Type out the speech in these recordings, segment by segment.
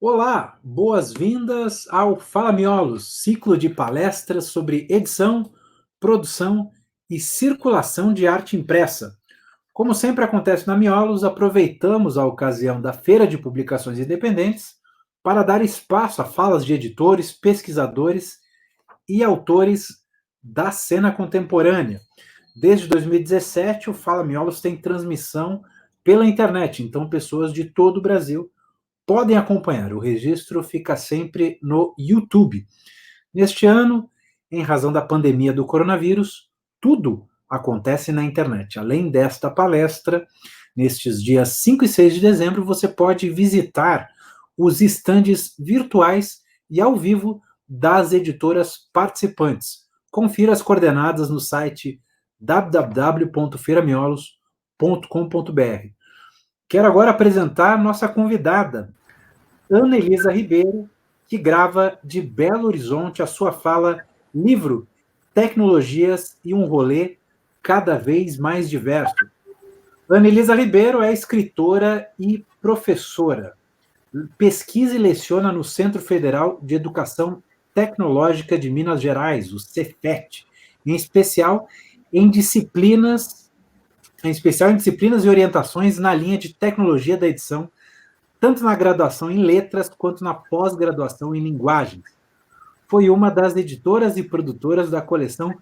Olá, boas-vindas ao Fala Miolos, ciclo de palestras sobre edição, produção e circulação de arte impressa. Como sempre acontece na Miolos, aproveitamos a ocasião da Feira de Publicações Independentes para dar espaço a falas de editores, pesquisadores e autores da cena contemporânea. Desde 2017, o Fala Miolos tem transmissão pela internet, então pessoas de todo o Brasil podem acompanhar. O registro fica sempre no YouTube. Neste ano, em razão da pandemia do coronavírus, tudo acontece na internet. Além desta palestra, nestes dias 5 e 6 de dezembro, você pode visitar os estandes virtuais e ao vivo das editoras participantes. Confira as coordenadas no site www.feiramiolos.com.br. Quero agora apresentar nossa convidada, Ana Elisa Ribeiro, que grava de Belo Horizonte a sua fala Livro, Tecnologias e um Rolê Cada Vez Mais Diverso. Ana Elisa Ribeiro é escritora e professora. Pesquisa e leciona no Centro Federal de Educação Tecnológica de Minas Gerais, o Cefet, em especial em disciplinas e orientações na linha de tecnologia da edição, tanto na graduação em letras quanto na pós-graduação em linguagens. Foi uma das editoras e produtoras da coleção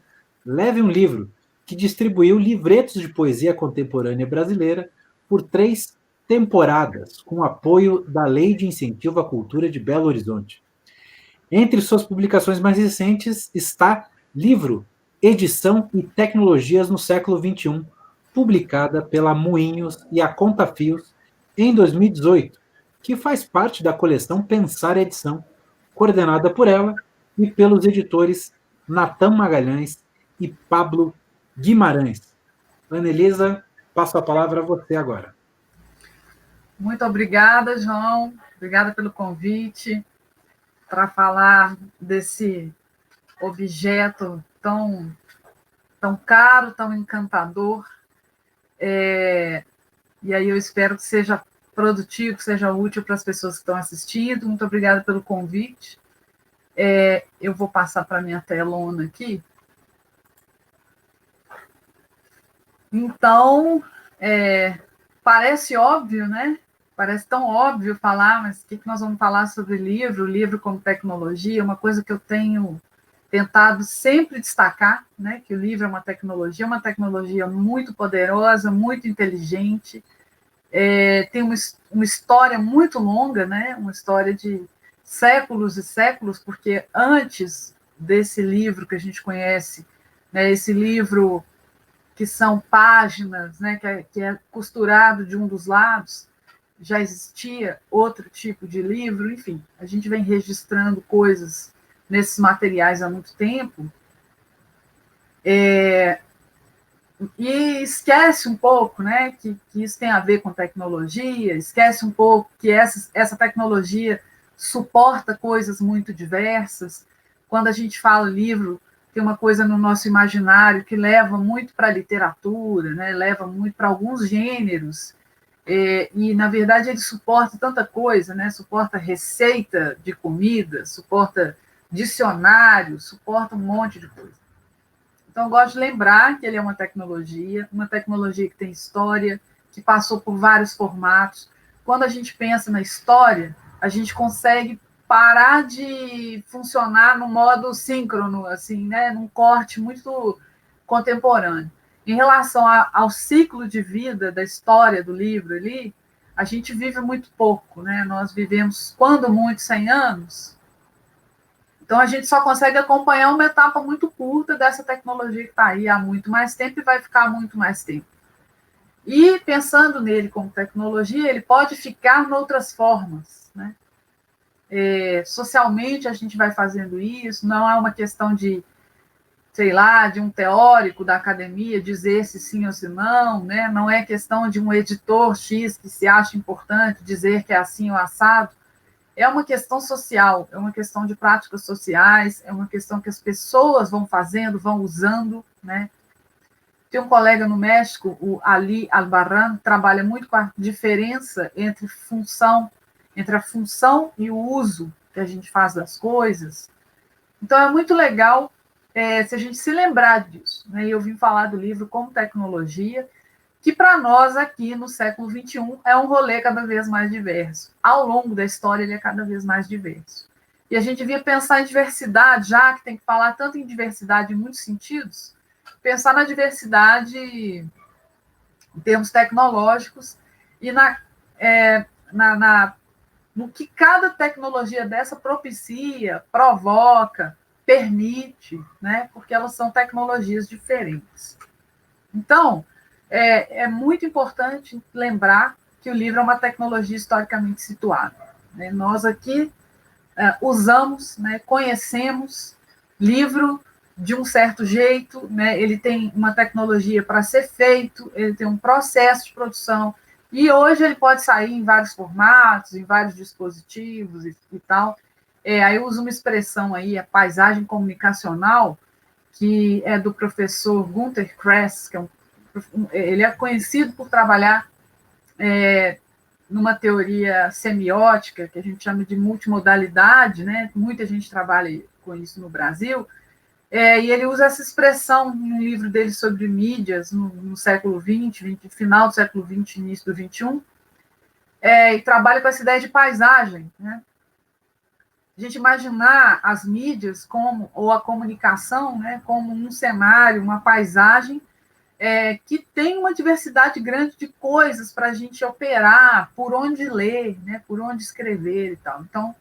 Leve um Livro, que distribuiu livretos de poesia contemporânea brasileira por 3 temporadas, com apoio da Lei de Incentivo à Cultura de Belo Horizonte. Entre suas publicações mais recentes está Livro, Edição e Tecnologias no Século XXI, publicada pela Moinhos e a Contafios em 2018, que faz parte da coleção Pensar Edição, coordenada por ela e pelos editores Natan Magalhães e Pablo Guimarães. Ana Elisa, passo a palavra a você agora. Muito obrigada, João. Obrigada pelo convite para falar desse objeto tão caro, tão encantador. E aí eu espero que seja produtivo, que seja útil para as pessoas que estão assistindo. Muito obrigada pelo convite. Eu vou passar para a minha telona aqui. Então, parece óbvio, né? Parece tão óbvio falar, mas o que nós vamos falar sobre livro como tecnologia? Uma coisa que eu tenho tentado sempre destacar, né? Que o livro é uma tecnologia muito poderosa, muito inteligente, tem uma história muito longa, né? Uma história de séculos e séculos, porque antes desse livro que a gente conhece, né? Esse livro que são páginas, né? Que é costurado de um dos lados, já existia outro tipo de livro, enfim, a gente vem registrando coisas nesses materiais há muito tempo, e esquece um pouco, né, que isso tem a ver com tecnologia, esquece um pouco que essa tecnologia suporta coisas muito diversas. Quando a gente fala livro, tem uma coisa no nosso imaginário que leva muito para a literatura, né, leva muito para alguns gêneros, e, na verdade, ele suporta tanta coisa, né? Suporta receita de comida, suporta dicionário, suporta um monte de coisa. Então, eu gosto de lembrar que ele é uma tecnologia que tem história, que passou por vários formatos. Quando a gente pensa na história, a gente consegue parar de funcionar no modo síncrono, assim, né? Num corte muito contemporâneo. Em relação ao ciclo de vida da história do livro ali, a gente vive muito pouco, né? Nós vivemos, quando muito, 100 anos. Então, a gente só consegue acompanhar uma etapa muito curta dessa tecnologia que está aí há muito mais tempo e vai ficar muito mais tempo. E, pensando nele como tecnologia, ele pode ficar em outras formas, né? Socialmente, a gente vai fazendo isso, não é uma questão de, sei lá, de um teórico da academia dizer se sim ou se não, né? Não é questão de um editor X que se acha importante dizer que é assim ou assado. É uma questão social, é uma questão de práticas sociais, é uma questão que as pessoas vão fazendo, vão usando, né? Tem um colega no México, o Ali Albarrán, trabalha muito com a diferença entre função entre a função e o uso que a gente faz das coisas. Então, é muito legal se a gente se lembrar disso. Né? E eu vim falar do livro Como Tecnologia, que para nós aqui no século XXI é um rolê cada vez mais diverso. Ao longo da história, ele é cada vez mais diverso. E a gente devia pensar em diversidade, já que tem que falar tanto em diversidade em muitos sentidos, pensar na diversidade em termos tecnológicos e no que cada tecnologia dessa propicia, provoca, permite, né? Porque elas são tecnologias diferentes. Então, é muito importante lembrar que o livro é uma tecnologia historicamente situada. Né? Nós aqui usamos, né, conhecemos livro de um certo jeito, né? Ele tem uma tecnologia para ser feito, ele tem um processo de produção, e hoje ele pode sair em vários formatos, em vários dispositivos e tal. Aí eu uso uma expressão aí, a paisagem comunicacional, que é do professor Günter Kress, que ele é conhecido por trabalhar numa teoria semiótica, que a gente chama de multimodalidade, né? Muita gente trabalha com isso no Brasil, e ele usa essa expressão no livro dele sobre mídias, no século XX, final do século XX, início do XXI, e trabalha com essa ideia de paisagem, né? A gente imaginar as mídias ou a comunicação, né, como um cenário, uma paisagem que tem uma diversidade grande de coisas para a gente operar, por onde ler, né, por onde escrever e tal. Então,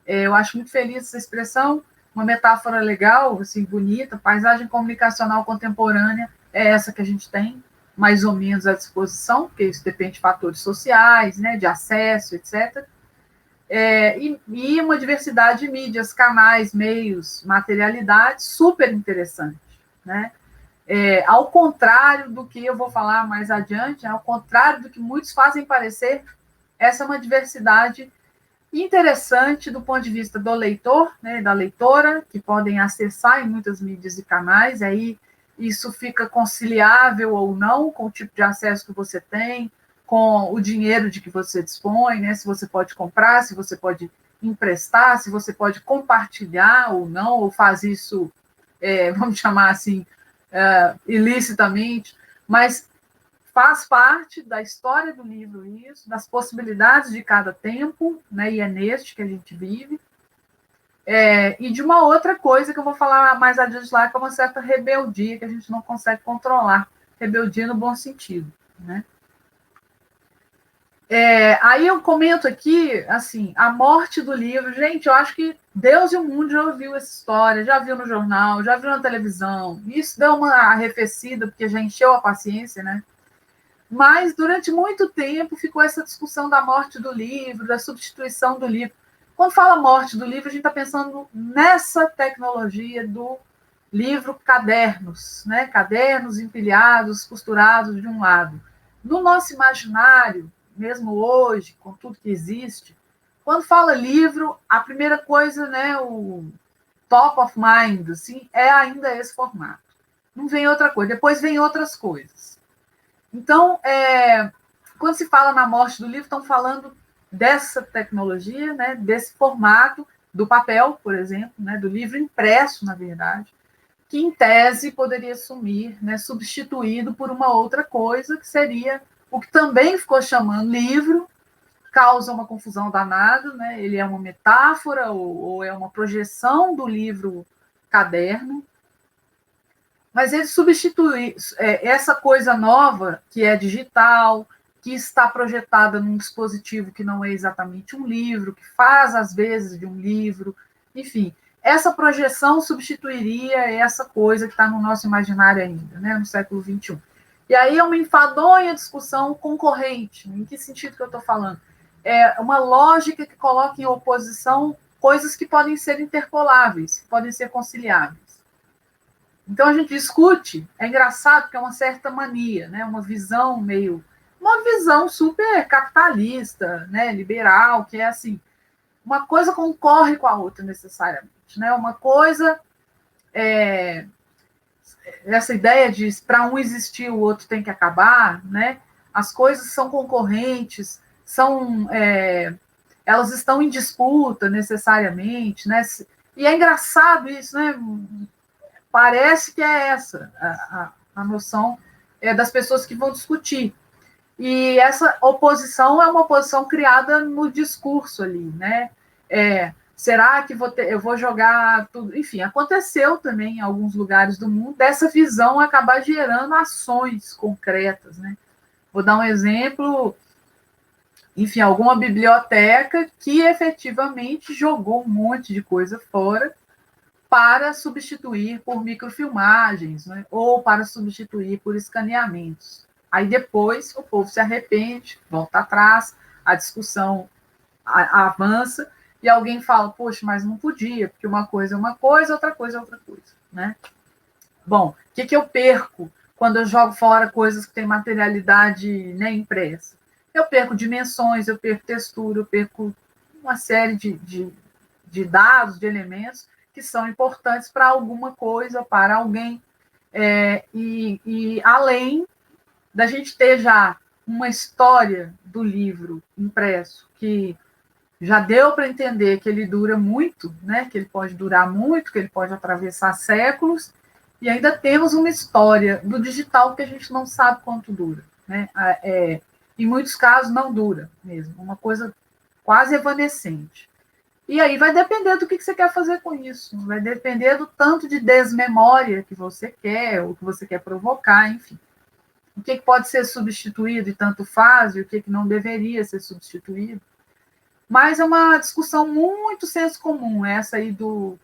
eu acho muito feliz essa expressão, uma metáfora legal, assim, bonita, paisagem comunicacional contemporânea é essa que a gente tem, mais ou menos à disposição, porque isso depende de fatores sociais, né, de acesso, etc., e uma diversidade de mídias, canais, meios, materialidades super interessante, né? Ao contrário do que eu vou falar mais adiante, ao contrário do que muitos fazem parecer, essa é uma diversidade interessante do ponto de vista do leitor, né, da leitora, que podem acessar em muitas mídias e canais, aí isso fica conciliável ou não com o tipo de acesso que você tem, com o dinheiro de que você dispõe, né, se você pode comprar, se você pode emprestar, se você pode compartilhar ou não, ou faz isso, vamos chamar assim, ilicitamente, mas faz parte da história do livro isso, das possibilidades de cada tempo, né, e é neste que a gente vive, e de uma outra coisa que eu vou falar mais adiante lá, que é uma certa rebeldia que a gente não consegue controlar, rebeldia no bom sentido, né? Aí eu comento aqui, assim, a morte do livro. Gente, eu acho que Deus e o mundo já ouviu essa história, já viu no jornal, já viu na televisão. Isso deu uma arrefecida, porque já encheu a paciência, né? Mas, durante muito tempo, ficou essa discussão da morte do livro, da substituição do livro. Quando fala morte do livro, a gente está pensando nessa tecnologia do livro cadernos, né? Cadernos empilhados, costurados de um lado. No nosso imaginário, mesmo hoje, com tudo que existe, quando fala livro, a primeira coisa, né, o top of mind, assim, é ainda esse formato. Não vem outra coisa, depois vem outras coisas. Então, quando se fala na morte do livro, estão falando dessa tecnologia, né, desse formato, do papel, por exemplo, né, do livro impresso, na verdade, que em tese poderia sumir, né, substituído por uma outra coisa, que seria o que também ficou chamando livro, causa uma confusão danada, né? Ele é uma metáfora ou é uma projeção do livro caderno, mas ele substitui essa coisa nova, que é digital, que está projetada num dispositivo que não é exatamente um livro, que faz às vezes de um livro, enfim, essa projeção substituiria essa coisa que está no nosso imaginário ainda, né, no século XXI. E aí é uma enfadonha discussão concorrente. Em que sentido que eu estou falando? É uma lógica que coloca em oposição coisas que podem ser interpoláveis, que podem ser conciliáveis. Então a gente discute, é engraçado porque é uma certa mania, né? Uma visão super capitalista, né? Liberal, que é assim, uma coisa concorre com a outra necessariamente, né? Uma coisa essa ideia de para um existir o outro tem que acabar, né? As coisas são concorrentes, são elas estão em disputa necessariamente, né? E é engraçado isso, né? Parece que é essa a noção das pessoas que vão discutir. E essa oposição é uma oposição criada no discurso ali, né? Será que eu vou jogar tudo? Enfim, aconteceu também em alguns lugares do mundo dessa visão acabar gerando ações concretas, né? Vou dar um exemplo, enfim, alguma biblioteca que efetivamente jogou um monte de coisa fora para substituir por microfilmagens, né? Ou para substituir por escaneamentos. Aí depois o povo se arrepende, volta atrás, a discussão avança, e alguém fala, poxa, mas não podia, porque uma coisa é uma coisa, outra coisa é outra coisa, né? Bom, o que eu perco quando eu jogo fora coisas que têm materialidade, né, impressa? Eu perco dimensões, eu perco textura, eu perco uma série de dados, de elementos que são importantes para alguma coisa, para alguém. E além da gente ter já uma história do livro impresso que já deu para entender que ele dura muito, né? Que ele pode durar muito, que ele pode atravessar séculos, e ainda temos uma história do digital que a gente não sabe quanto dura, né? Em muitos casos não dura mesmo, uma coisa quase evanescente. E aí vai depender do que você quer fazer com isso, vai depender do tanto de desmemória que você quer, ou que você quer provocar, enfim. O que pode ser substituído e tanto faz, e o que não deveria ser substituído. Mas é uma discussão muito senso comum, essa aí do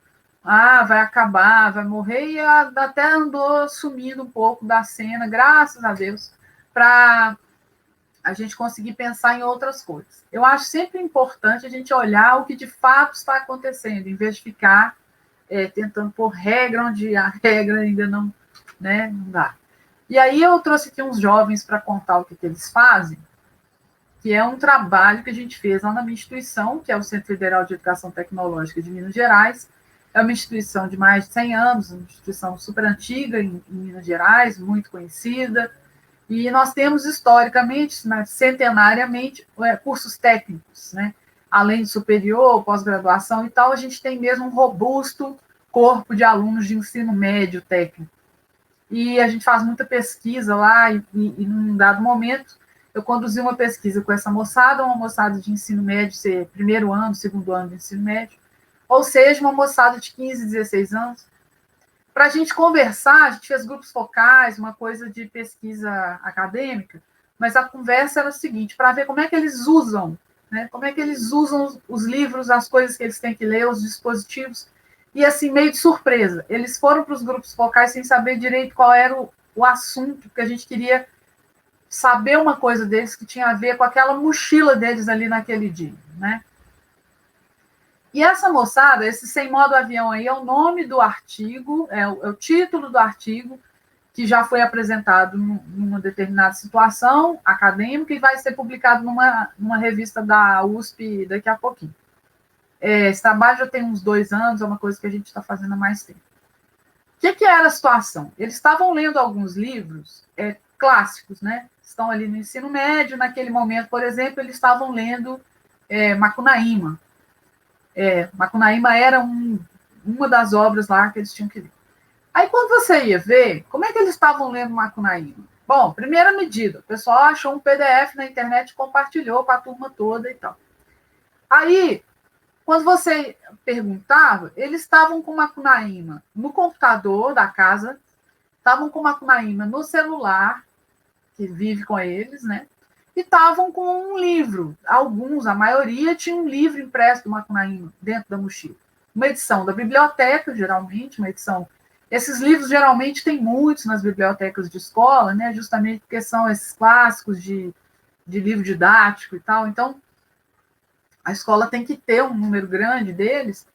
vai acabar, vai morrer, e até andou sumindo um pouco da cena, graças a Deus, para a gente conseguir pensar em outras coisas. Eu acho sempre importante a gente olhar o que de fato está acontecendo, em vez de ficar tentando pôr regra onde a regra ainda não, né, não dá. E aí eu trouxe aqui uns jovens para contar o que eles fazem, que é um trabalho que a gente fez lá na minha instituição, que é o Centro Federal de Educação Tecnológica de Minas Gerais. É uma instituição de mais de 100 anos, uma instituição super antiga em Minas Gerais, muito conhecida. E nós temos, historicamente, centenariamente, cursos técnicos, né? Além de superior, pós-graduação e tal, a gente tem mesmo um robusto corpo de alunos de ensino médio técnico. E a gente faz muita pesquisa lá, e num dado momento, eu conduzi uma pesquisa com essa moçada, uma moçada de ensino médio, ser primeiro ano, segundo ano de ensino médio, ou seja, uma moçada de 15, 16 anos, para a gente conversar. A gente fez grupos focais, uma coisa de pesquisa acadêmica, mas a conversa era o seguinte, para ver como é que eles usam, né? Como é que eles usam os livros, as coisas que eles têm que ler, os dispositivos, e assim, meio de surpresa. Eles foram para os grupos focais sem saber direito qual era o assunto, que a gente queria saber uma coisa deles que tinha a ver com aquela mochila deles ali naquele dia, né? E essa moçada, esse Sem Modo Avião aí, é o nome do artigo, é o título do artigo, que já foi apresentado numa determinada situação acadêmica e vai ser publicado numa revista da USP daqui a pouquinho. Esse trabalho já tem uns 2 anos, é uma coisa que a gente está fazendo há mais tempo. O que era a situação? Eles estavam lendo alguns livros clássicos, né? Estão ali no ensino médio, naquele momento, por exemplo, eles estavam lendo Macunaíma. Macunaíma era uma das obras lá que eles tinham que ler. Aí, quando você ia ver, como é que eles estavam lendo Macunaíma? Bom, primeira medida, o pessoal achou um PDF na internet e compartilhou com a turma toda e tal. Aí, quando você perguntava, eles estavam com Macunaíma no computador da casa, estavam com Macunaíma no celular, que vive com eles, né? E estavam com um livro. Alguns, a maioria, tinha um livro impresso do Macunaíma dentro da mochila. Uma edição da biblioteca, geralmente, uma edição. Esses livros, geralmente, tem muitos nas bibliotecas de escola, né? Justamente porque são esses clássicos de livro didático e tal. Então, a escola tem que ter um número grande deles.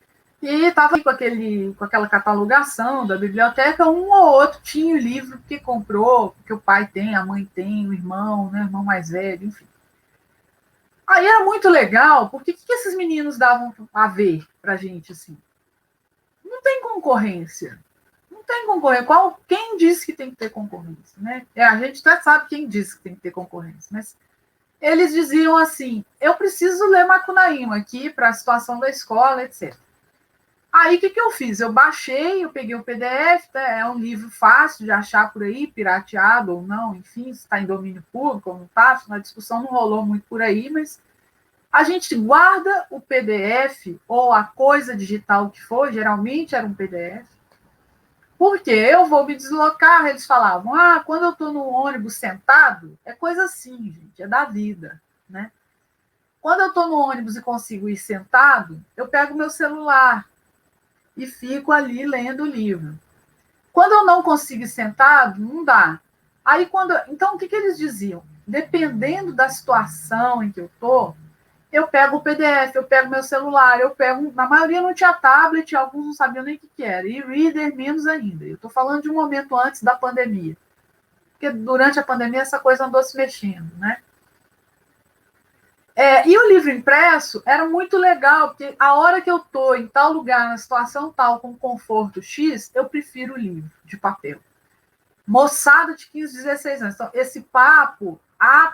E estava com aquela catalogação da biblioteca, um ou outro tinha o livro que comprou, que o pai tem, a mãe tem, o irmão, né, o irmão mais velho, enfim. Aí era muito legal, porque o que esses meninos davam a ver para a gente? Assim? Não tem concorrência. Não tem concorrência. Quem disse que tem que ter concorrência? Né? A gente até sabe quem disse que tem que ter concorrência, mas eles diziam assim, eu preciso ler Macunaíma aqui para a situação da escola, etc. Aí, o que eu fiz? Eu baixei, eu peguei o PDF, né? É um livro fácil de achar por aí, pirateado ou não, enfim, se está em domínio público ou não está, na discussão não rolou muito por aí, mas a gente guarda o PDF ou a coisa digital que for, geralmente era um PDF, porque eu vou me deslocar, eles falavam, quando eu estou no ônibus sentado, é coisa assim, gente, é da vida, né? Quando eu estou no ônibus e consigo ir sentado, eu pego meu celular e fico ali lendo o livro. Quando eu não consigo ir sentado, não dá. Aí então o que eles diziam? Dependendo da situação em que eu estou, eu pego o PDF, eu pego meu celular, na maioria não tinha tablet, alguns não sabiam nem o que era, e reader menos ainda. Eu estou falando de um momento antes da pandemia, porque durante a pandemia essa coisa andou se mexendo, né? E o livro impresso era muito legal, porque a hora que eu estou em tal lugar, na situação tal, com conforto X, eu prefiro o livro de papel. Moçada de 15, 16 anos. Então, esse papo,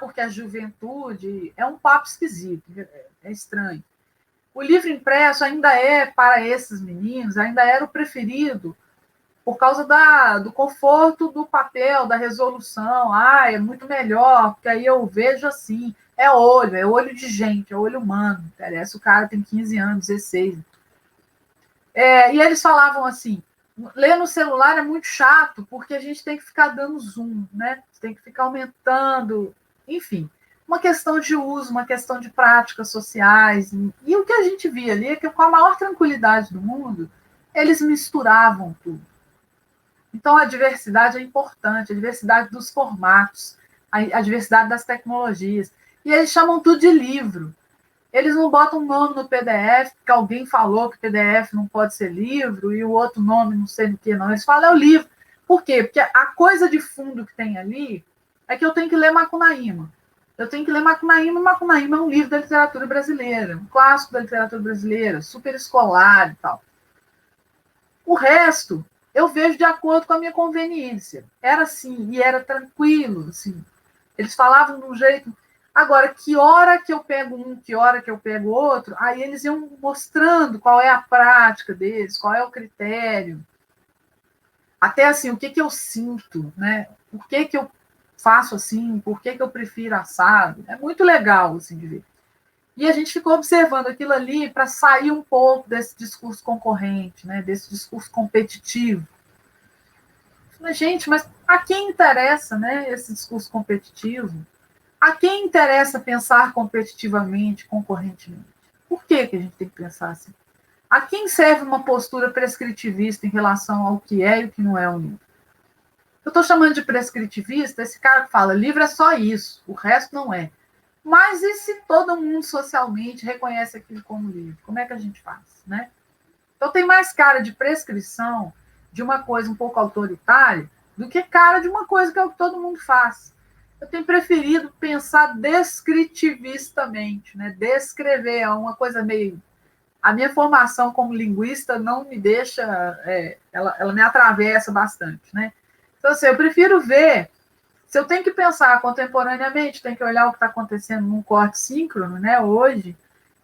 porque a juventude, é um papo esquisito, é estranho. O livro impresso ainda é, para esses meninos, ainda era o preferido, por causa do conforto do papel, da resolução. É muito melhor, porque aí eu vejo assim, é olho de gente, é olho humano, interessa, o cara tem 15 anos, 16. E eles falavam assim, ler no celular é muito chato, porque a gente tem que ficar dando zoom, né? Tem que ficar aumentando, enfim. Uma questão de uso, uma questão de práticas sociais. E o que a gente via ali é que, com a maior tranquilidade do mundo, eles misturavam tudo. Então, a diversidade é importante, a diversidade dos formatos, a diversidade das tecnologias. E eles chamam tudo de livro. Eles não botam um nome no PDF, porque alguém falou que PDF não pode ser livro, e o outro nome não sei do que, não. Eles falam, é o livro. Por quê? Porque a coisa de fundo que tem ali é que eu tenho que ler Macunaíma. Eu tenho que ler Macunaíma, e Macunaíma é um livro da literatura brasileira, um clássico da literatura brasileira, super escolar e tal. O resto, eu vejo de acordo com a minha conveniência. Era assim, e era tranquilo, assim. Eles falavam de um jeito... Agora, que hora que eu pego um, que hora que eu pego outro, aí eles iam mostrando qual é a prática deles, qual é o critério. Até assim, o que eu sinto, né? Por que eu faço assim? Por que eu prefiro assado? É muito legal, assim, de ver. E a gente ficou observando aquilo ali para sair um pouco desse discurso concorrente, né? Desse discurso competitivo. Falei, gente, mas a quem interessa, né, esse discurso competitivo? A quem interessa pensar competitivamente, concorrentemente? Por que a gente tem que pensar assim? A quem serve uma postura prescritivista em relação ao que é e o que não é um livro? Eu estou chamando de prescritivista esse cara que fala, livro é só isso, o resto não é. Mas e se todo mundo socialmente reconhece aquilo como livro? Como é que a gente faz, né? Então tem mais cara de prescrição de uma coisa um pouco autoritária do que cara de uma coisa que é o que todo mundo faz. Eu tenho preferido pensar descritivistamente, né? Descrever é uma coisa meio... A minha formação como linguista não me deixa... ela me atravessa bastante, né? Então, assim, eu prefiro ver... Se eu tenho que pensar contemporaneamente, tenho que olhar o que está acontecendo num corte síncrono, né, hoje,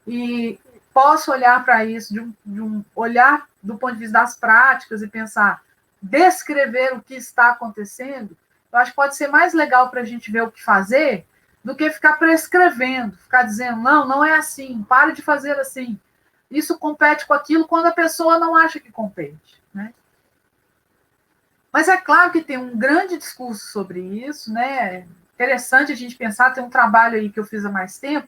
e posso olhar para isso de um olhar do ponto de vista das práticas e pensar, descrever o que está acontecendo, eu acho que pode ser mais legal para a gente ver o que fazer do que ficar prescrevendo, ficar dizendo, não é assim, pare de fazer assim. Isso compete com aquilo quando a pessoa não acha que compete, né? Mas é claro que tem um grande discurso sobre isso, né? Interessante a gente pensar, tem um trabalho aí que eu fiz há mais tempo,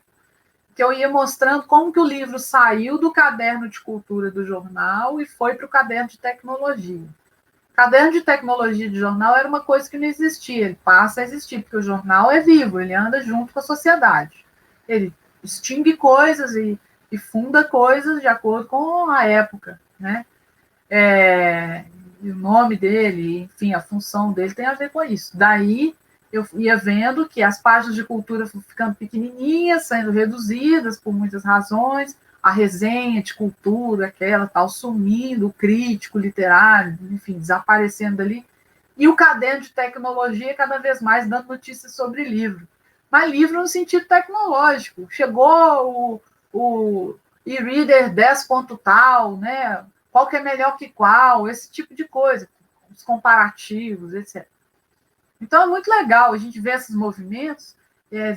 que eu ia mostrando como que o livro saiu do caderno de cultura do jornal e foi para o caderno de tecnologia. O caderno de tecnologia de jornal era uma coisa que não existia, ele passa a existir, porque o jornal é vivo, ele anda junto com a sociedade. Ele extingue coisas e funda coisas de acordo com a época, né? E o nome dele, enfim, a função dele tem a ver com isso. Daí eu ia vendo que as páginas de cultura ficando pequenininhas, sendo reduzidas por muitas razões, a resenha de cultura, aquela tal, sumindo, o crítico literário, enfim, desaparecendo ali, e o caderno de tecnologia cada vez mais dando notícias sobre livro. mas livro no sentido tecnológico. Chegou o e-reader 10 ponto tal, né? Qual que é melhor que qual, esse tipo de coisa, os comparativos, etc. Então é muito legal a gente ver esses movimentos,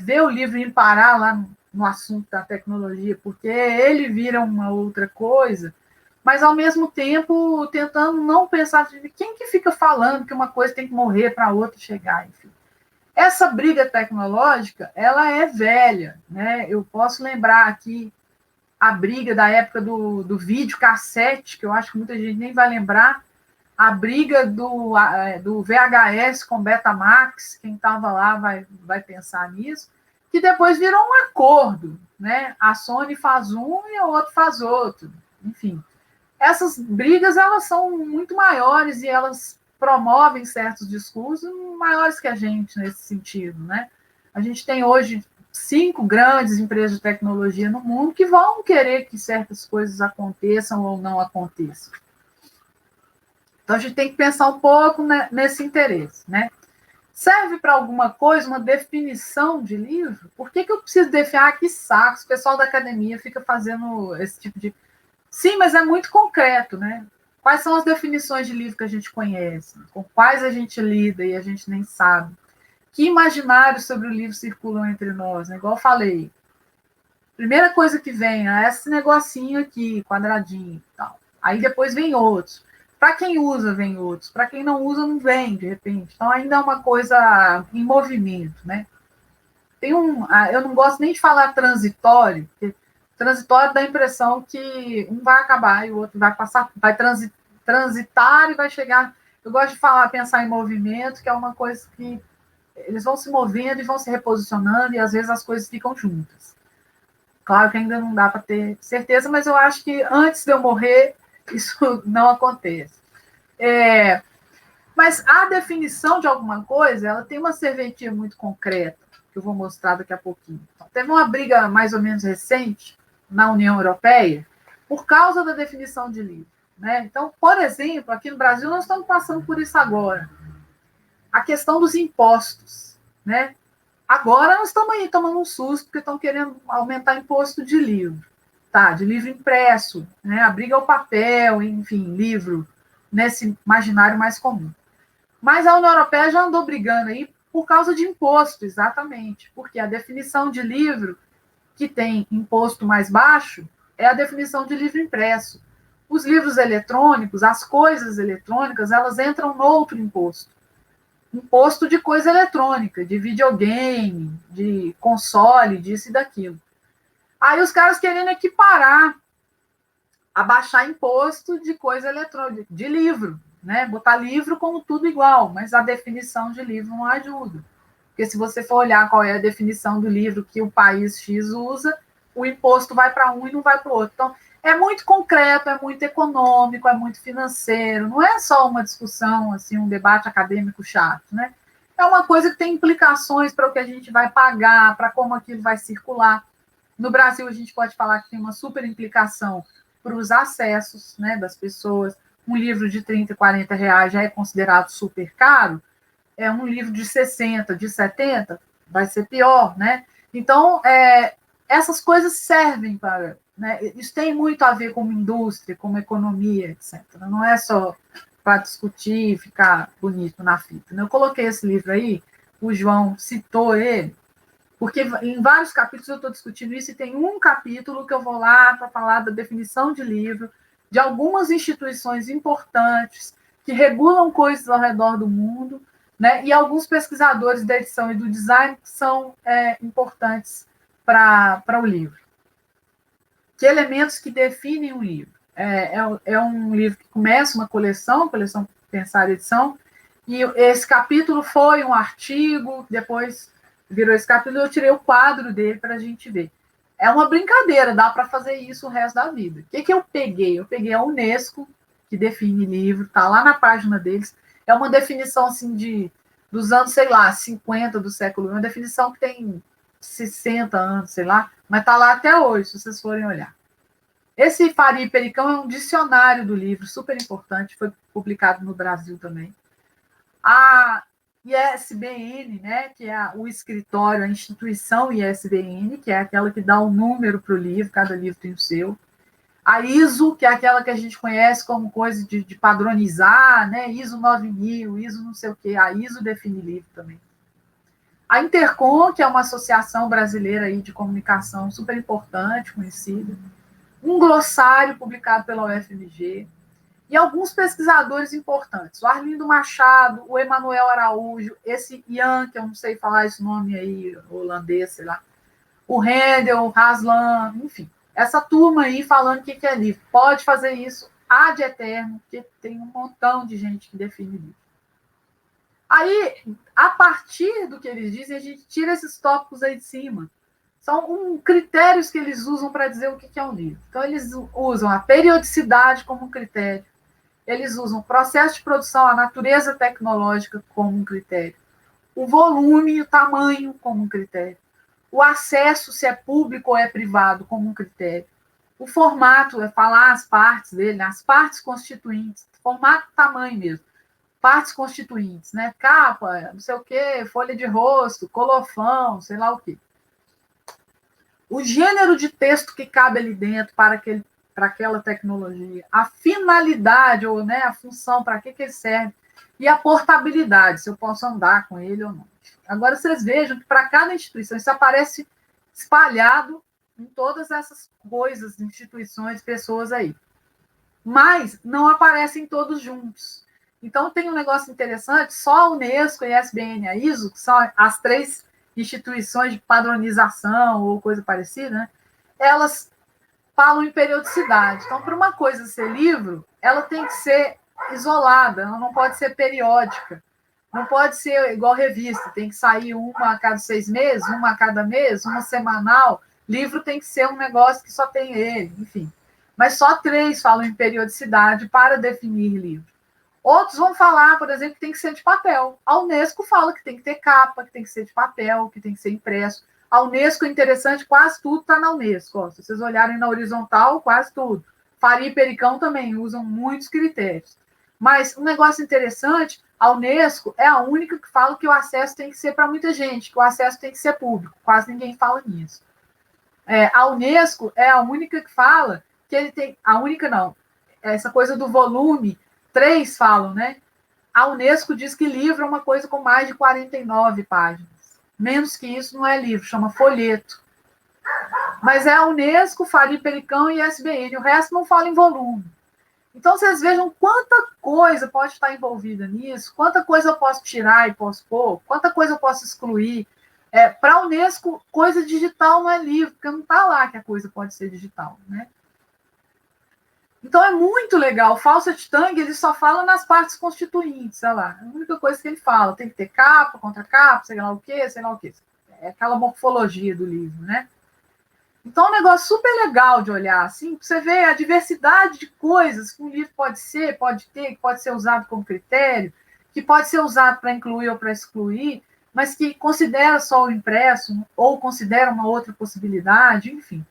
ver o livro indo parar lá no assunto da tecnologia, porque ele vira uma outra coisa, mas ao mesmo tempo tentando não pensar de quem que fica falando que uma coisa tem que morrer para a outra chegar, enfim. Essa briga tecnológica, ela é velha, né? Eu posso lembrar aqui a briga da época do vídeo cassete, que eu acho que muita gente nem vai lembrar, a briga do VHS com Betamax, quem estava lá vai pensar nisso, que depois virou um acordo, né? A Sony faz um e o outro faz outro. Enfim, essas brigas elas são muito maiores e elas promovem certos discursos maiores que a gente nesse sentido, né? A gente tem hoje 5 grandes empresas de tecnologia no mundo que vão querer que certas coisas aconteçam ou não aconteçam. Então, a gente tem que pensar um pouco nesse interesse, né? Serve para alguma coisa uma definição de livro? Por que eu preciso definir? Ah, que saco, o pessoal da academia fica fazendo esse tipo de... Sim, mas é muito concreto, né? Quais são as definições de livro que a gente conhece? Com quais a gente lida e a gente nem sabe? Que imaginários sobre o livro circulam entre nós? Né? Igual eu falei, primeira coisa que vem é esse negocinho aqui, quadradinho e tal. Aí depois vem outros. Para quem usa, vem outros. Para quem não usa, não vem, de repente. Então, ainda é uma coisa em movimento, né? Tem eu não gosto nem de falar transitório, porque transitório dá a impressão que um vai acabar e o outro vai passar, vai transitar e vai chegar. Eu gosto de pensar em movimento, que é uma coisa que eles vão se movendo e vão se reposicionando, e às vezes as coisas ficam juntas. Claro que ainda não dá para ter certeza, mas eu acho que antes de eu morrer, isso não acontece. Mas a definição de alguma coisa, ela tem uma serventia muito concreta, que eu vou mostrar daqui a pouquinho. Então, teve uma briga mais ou menos recente na União Europeia por causa da definição de livro. Né? Então, por exemplo, aqui no Brasil, nós estamos passando por isso agora. A questão dos impostos. Né? Agora nós estamos aí tomando um susto, porque estão querendo aumentar imposto de livro. Tá, de livro impresso, né? A briga ao papel, enfim, livro, nesse imaginário mais comum. Mas a União Europeia já andou brigando aí por causa de imposto, exatamente, porque a definição de livro que tem imposto mais baixo é a definição de livro impresso. Os livros eletrônicos, as coisas eletrônicas, elas entram no outro imposto. Imposto de coisa eletrônica, de videogame, de console, disso e daquilo. Aí os caras querendo equiparar, abaixar imposto de coisa eletrônica, de livro, né? Botar livro como tudo igual, mas a definição de livro não ajuda. Porque se você for olhar qual é a definição do livro que o país X usa, o imposto vai para um e não vai para o outro. Então, é muito concreto, é muito econômico, é muito financeiro, não é só uma discussão, assim, um debate acadêmico chato, né? É uma coisa que tem implicações para o que a gente vai pagar, para como aquilo vai circular. No Brasil, a gente pode falar que tem uma super implicação para os acessos, né, das pessoas. Um livro de 30, 40 reais já é considerado super caro, um livro de 60, de 70, vai ser pior, né? Então, essas coisas servem para... Né, isso tem muito a ver com indústria, com economia, etc. Não é só para discutir e ficar bonito na fita. Eu coloquei esse livro aí, o João citou ele, porque em vários capítulos eu estou discutindo isso, e tem um capítulo que eu vou lá para falar da definição de livro, de algumas instituições importantes que regulam coisas ao redor do mundo, né? E alguns pesquisadores da edição e do design que são importantes para o livro. Que elementos que definem um livro? É um livro que começa uma coleção Pensar Edição, e esse capítulo foi um artigo, depois virou esse capítulo, eu tirei o quadro dele para a gente ver. É uma brincadeira, dá para fazer isso o resto da vida. O que eu peguei? Eu peguei a Unesco, que define livro, está lá na página deles. É uma definição assim dos anos, sei lá, 50 do século, uma definição que tem 60 anos, sei lá, mas está lá até hoje, se vocês forem olhar. Esse Faria e Pericão é um dicionário do livro, super importante, foi publicado no Brasil também. ISBN, né, que é o escritório, a instituição ISBN, que é aquela que dá um número para o livro, cada livro tem o seu. A ISO, que é aquela que a gente conhece como coisa de padronizar, né, ISO 9000, ISO não sei o quê, a ISO define livro também. A Intercom, que é uma associação brasileira aí de comunicação super importante, conhecida. Um glossário publicado pela UFMG. E alguns pesquisadores importantes. O Arlindo Machado, o Emanuel Araújo, esse Ian, que eu não sei falar esse nome aí, holandês, sei lá. O Handel, o Haslam, enfim. Essa turma aí falando o que é livro. Pode fazer isso ad eterno, porque tem um montão de gente que define livro. Aí, a partir do que eles dizem, a gente tira esses tópicos aí de cima. São critérios que eles usam para dizer o que é um livro. Então, eles usam a periodicidade como um critério. Eles usam o processo de produção, a natureza tecnológica como um critério. O volume e o tamanho como um critério. O acesso, se é público ou é privado, como um critério. O formato, é falar as partes dele, as partes constituintes. Formato e tamanho mesmo. Partes constituintes, né? Capa, não sei o quê, folha de rosto, colofão, sei lá o quê. O gênero de texto que cabe ali dentro para aquela tecnologia, a finalidade, ou né, a função, para que ele serve, e a portabilidade, se eu posso andar com ele ou não. Agora, vocês vejam que para cada instituição, isso aparece espalhado em todas essas coisas, instituições, pessoas aí. Mas não aparecem todos juntos. Então, tem um negócio interessante, só a Unesco, a ISBN e a ISO, que são as 3 instituições de padronização ou coisa parecida, né? Elas falam em periodicidade. Então, para uma coisa ser livro, ela tem que ser isolada, ela não pode ser periódica. Não pode ser igual revista, tem que sair uma a cada 6 meses, uma a cada mês, uma semanal. Livro tem que ser um negócio que só tem ele, enfim. Mas só 3 falam em periodicidade para definir livro. Outros vão falar, por exemplo, que tem que ser de papel. A Unesco fala que tem que ter capa, que tem que ser de papel, que tem que ser impresso. A Unesco é interessante, quase tudo está na Unesco. Ó, se vocês olharem na horizontal, quase tudo. Faria e Pericão também usam muitos critérios. Mas um negócio interessante, a Unesco é a única que fala que o acesso tem que ser para muita gente, que o acesso tem que ser público. Quase ninguém fala nisso. A Unesco é a única que fala que ele tem... A única não. Essa coisa do volume... 3 falam, né? A Unesco diz que livro é uma coisa com mais de 49 páginas. Menos que isso não é livro, chama folheto. Mas é a Unesco, Faria e Pericão e ISBN. O resto não fala em volume. Então, vocês vejam quanta coisa pode estar envolvida nisso, quanta coisa eu posso tirar e posso pôr, quanta coisa eu posso excluir. Para a Unesco, coisa digital não é livro, porque não está lá que a coisa pode ser digital, né? Então, é muito legal. O Fawcett Tang, ele só fala nas partes constituintes, olha lá. É a única coisa que ele fala. Tem que ter capa, contracapa, sei lá o quê, sei lá o quê. É aquela morfologia do livro, né? Então, é um negócio super legal de olhar, assim, para você ver a diversidade de coisas que um livro pode ser, pode ter, que pode ser usado como critério, que pode ser usado para incluir ou para excluir, mas que considera só o impresso ou considera uma outra possibilidade, enfim.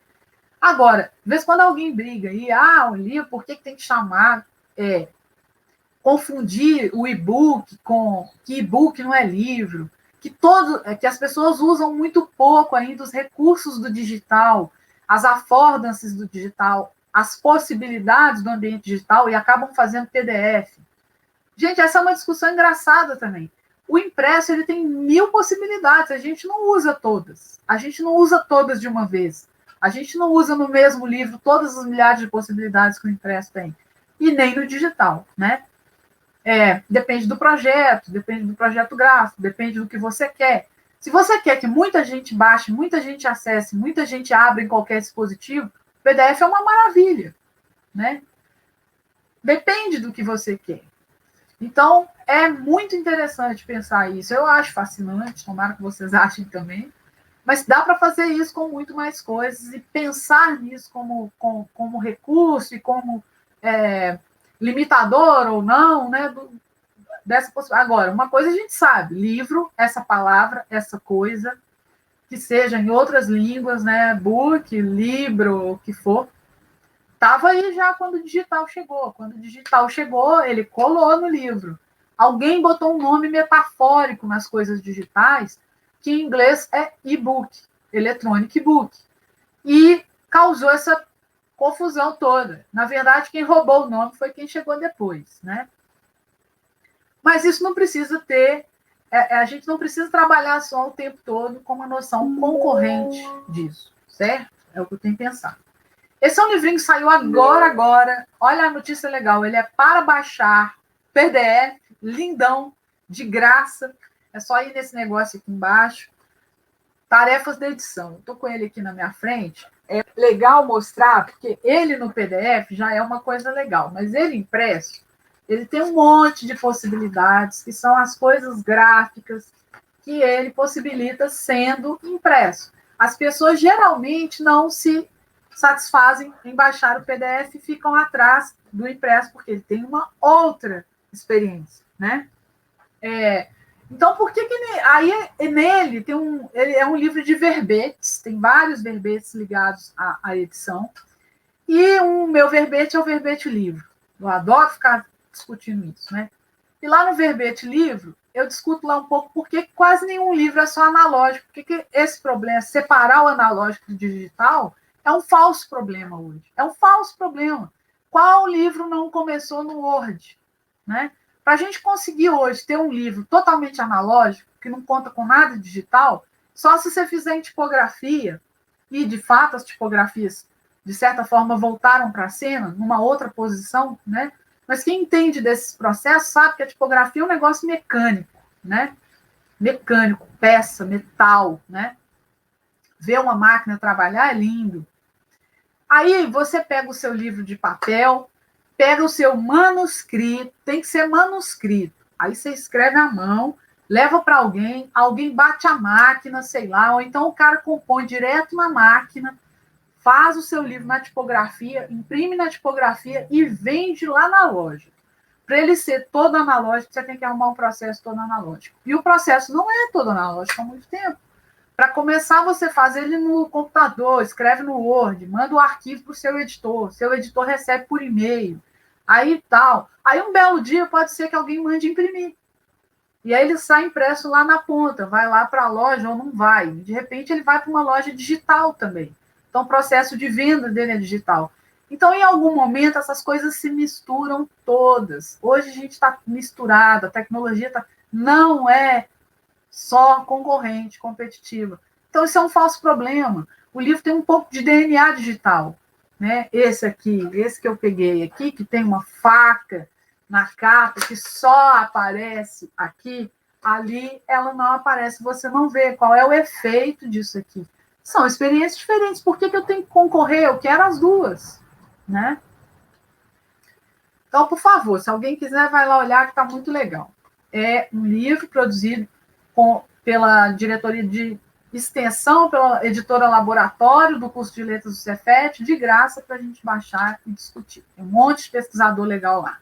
Agora, de vez em quando alguém briga aí, o livro, por que tem que chamar, confundir o e-book com que e-book não é livro, que as pessoas usam muito pouco ainda os recursos do digital, as affordances do digital, as possibilidades do ambiente digital e acabam fazendo PDF. Gente, essa é uma discussão engraçada também. O impresso ele tem 1000 possibilidades, a gente não usa todas. A gente não usa todas de uma vez. A gente não usa no mesmo livro todas as milhares de possibilidades que o impresso tem. E nem no digital, né? Depende do projeto gráfico, depende do que você quer. Se você quer que muita gente baixe, muita gente acesse, muita gente abra em qualquer dispositivo, o PDF é uma maravilha, né? Depende do que você quer. Então, é muito interessante pensar isso. Eu acho fascinante, tomara que vocês achem também. Mas dá para fazer isso com muito mais coisas e pensar nisso como recurso e como limitador ou não, né? Dessa possibilidade. Agora, uma coisa a gente sabe: livro, essa palavra, essa coisa, que seja em outras línguas, né? Book, livro, o que for, estava aí já quando o digital chegou. Quando o digital chegou, ele colou no livro. Alguém botou um nome metafórico nas coisas digitais, que em inglês é e-book, electronic book, e causou essa confusão toda. Na verdade, quem roubou o nome foi quem chegou depois, né? Mas isso não precisa ter... a gente não precisa trabalhar só o tempo todo com uma noção concorrente disso, certo? É o que eu tenho pensado. Esse é um livrinho que saiu agora. Olha a notícia legal. Ele é para baixar, PDF, lindão, de graça. É só ir nesse negócio aqui embaixo. Tarefas da edição. Estou com ele aqui na minha frente. É legal mostrar, porque ele no PDF já é uma coisa legal, mas ele impresso, ele tem um monte de possibilidades, que são as coisas gráficas que ele possibilita sendo impresso. As pessoas geralmente não se satisfazem em baixar o PDF e ficam atrás do impresso, porque ele tem uma outra experiência, né? Então, por que aí nele tem ele é um livro de verbetes, tem vários verbetes ligados à edição, e o meu verbete é o verbete livro. Eu adoro ficar discutindo isso, né? E lá no verbete livro, eu discuto lá um pouco porque quase nenhum livro é só analógico, porque esse problema, separar o analógico do digital, é um falso problema hoje. É um falso problema. Qual livro não começou no Word, né? Para a gente conseguir hoje ter um livro totalmente analógico, que não conta com nada digital, só se você fizer em tipografia, e de fato as tipografias, de certa forma, voltaram para a cena, numa outra posição, né? Mas quem entende desses processos sabe que a tipografia é um negócio mecânico, né? Mecânico, peça, metal, né? Ver uma máquina trabalhar é lindo. Aí você pega o seu livro de papel, pega o seu manuscrito, tem que ser manuscrito. Aí você escreve à mão, leva para alguém, alguém bate a máquina, sei lá, ou então o cara compõe direto na máquina, faz o seu livro na tipografia, imprime na tipografia e vende lá na loja. Para ele ser todo analógico, você tem que arrumar um processo todo analógico. E o processo não é todo analógico há muito tempo. Para começar, você faz ele no computador, escreve no Word, manda o arquivo para o seu editor recebe por e-mail, aí tal. Aí um belo dia pode ser que alguém mande imprimir. E aí ele sai impresso lá na ponta, vai lá para a loja ou não vai. De repente ele vai para uma loja digital também. Então o processo de venda dele é digital. Então, em algum momento, essas coisas se misturam todas. Hoje a gente está misturado, a tecnologia não é só concorrente, competitiva. Então, isso é um falso problema. O livro tem um pouco de DNA digital, né? Esse aqui, esse que eu peguei aqui, que tem uma faca na capa, que só aparece aqui, ali ela não aparece, você não vê qual é o efeito disso aqui. São experiências diferentes. Por que eu tenho que concorrer? Eu quero as duas, né? Então, por favor, se alguém quiser, vai lá olhar, que está muito legal. É um livro produzido pela diretoria de extensão, pela editora Laboratório do curso de letras do Cefet, de graça para a gente baixar e discutir. Tem um monte de pesquisador legal lá.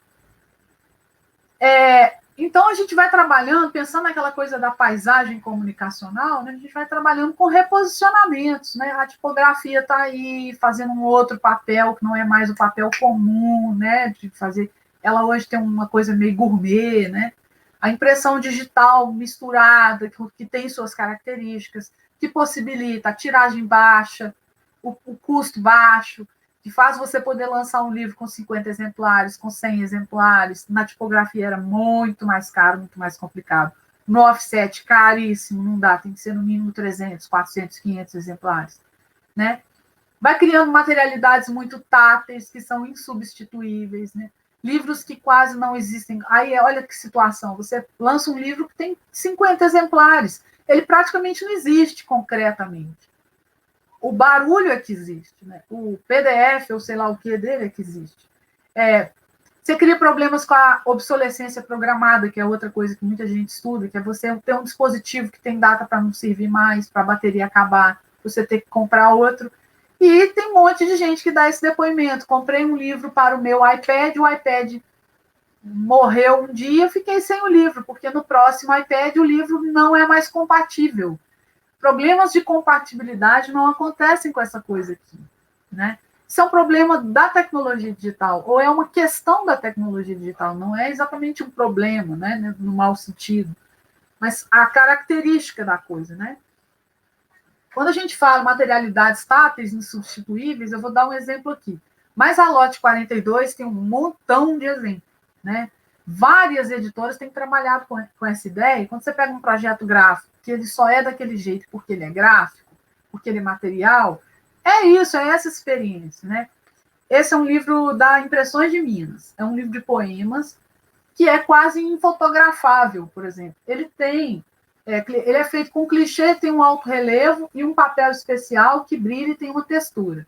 Então, a gente vai trabalhando, pensando naquela coisa da paisagem comunicacional, né? A gente vai trabalhando com reposicionamentos, né? A tipografia está aí fazendo um outro papel, que não é mais o papel comum, né? De fazer. Ela hoje tem uma coisa meio gourmet, né? A impressão digital misturada, que tem suas características, que possibilita a tiragem baixa, o custo baixo, que faz você poder lançar um livro com 50 exemplares, com 100 exemplares. Na tipografia era muito mais caro, muito mais complicado. No offset, caríssimo, não dá, tem que ser no mínimo 300, 400, 500 exemplares, né? Vai criando materialidades muito táteis, que são insubstituíveis, né? Livros que quase não existem. Aí, olha que situação, você lança um livro que tem 50 exemplares, ele praticamente não existe concretamente. O barulho é que existe, né? O PDF, ou sei lá o que dele é que existe. Você cria problemas com a obsolescência programada, que é outra coisa que muita gente estuda, que é você ter um dispositivo que tem data para não servir mais, para a bateria acabar, você ter que comprar outro. E tem um monte de gente que dá esse depoimento. Comprei um livro para o meu iPad, o iPad morreu um dia, fiquei sem o livro, porque no próximo iPad o livro não é mais compatível. Problemas de compatibilidade não acontecem com essa coisa aqui, né? Isso é um problema da tecnologia digital, ou é uma questão da tecnologia digital, não é exatamente um problema, né, no mau sentido, mas a característica da coisa, né? Quando a gente fala materialidades táteis, insubstituíveis, eu vou dar um exemplo aqui. Mas a Lote 42 tem um montão de exemplos, né? Várias editoras têm trabalhado com essa ideia. Quando você pega um projeto gráfico, que ele só é daquele jeito porque ele é gráfico, porque ele é material, é isso, é essa experiência, né? Esse é um livro da Impressões de Minas. É um livro de poemas que é quase infotografável, por exemplo. Ele é feito com clichê, tem um alto relevo e um papel especial que brilha e tem uma textura.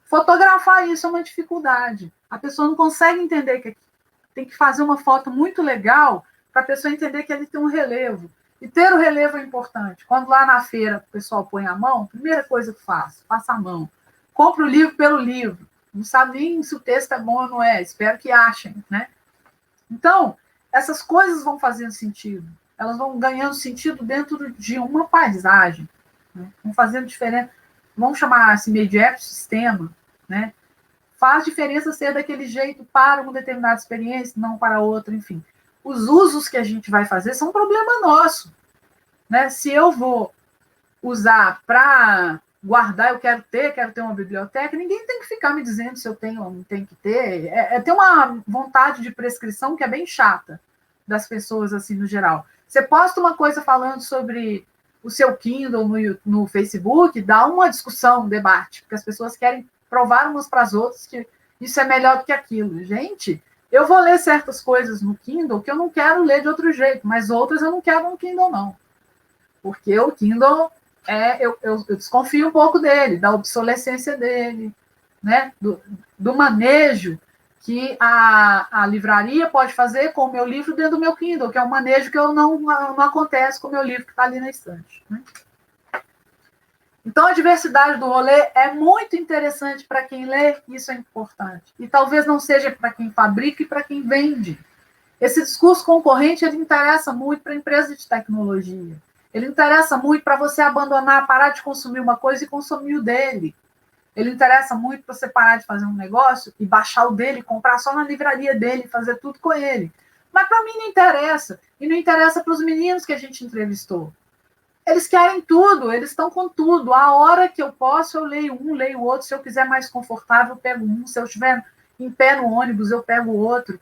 Fotografar isso é uma dificuldade. A pessoa não consegue entender que tem que fazer uma foto muito legal para a pessoa entender que ele tem um relevo. E ter o relevo é importante. Quando lá na feira o pessoal põe a mão, a primeira coisa que faço, passa a mão. Compro o livro pelo livro. Não sabe nem se o texto é bom ou não é. Espero que achem, né? Então, essas coisas vão fazendo sentido. Elas vão ganhando sentido dentro de uma paisagem. Né? Vão fazendo diferença. Vamos chamar esse meio de ecossistema, né? Faz diferença ser daquele jeito para uma determinada experiência, não para outra, enfim. Os usos que a gente vai fazer são um problema nosso. Né? Se eu vou usar para guardar, eu quero ter uma biblioteca, ninguém tem que ficar me dizendo se eu tenho ou não tenho que ter. Tem uma vontade de prescrição que é bem chata das pessoas, assim, no geral. Você posta uma coisa falando sobre o seu Kindle no Facebook, dá uma discussão, um debate, porque as pessoas querem provar umas para as outras que isso é melhor do que aquilo. Gente, eu vou ler certas coisas no Kindle que eu não quero ler de outro jeito, mas outras eu não quero no Kindle, não. Porque o Kindle, eu desconfio um pouco dele, da obsolescência dele, né? do manejo que a livraria pode fazer com o meu livro dentro do meu Kindle, que é um manejo que não acontece com o meu livro que está ali na estante. Né? Então, a diversidade do rolê é muito interessante para quem lê, isso é importante. E talvez não seja para quem fabrica e para quem vende. Esse discurso concorrente ele interessa muito para a empresa de tecnologia. Ele interessa muito para você abandonar, parar de consumir uma coisa e consumir o dele. Ele interessa muito para você parar de fazer um negócio e baixar o dele, comprar só na livraria dele, fazer tudo com ele. Mas para mim não interessa. E não interessa para os meninos que a gente entrevistou. Eles querem tudo, eles estão com tudo. A hora que eu posso, eu leio um, leio o outro. Se eu quiser mais confortável, eu pego um. Se eu estiver em pé no ônibus, eu pego o outro.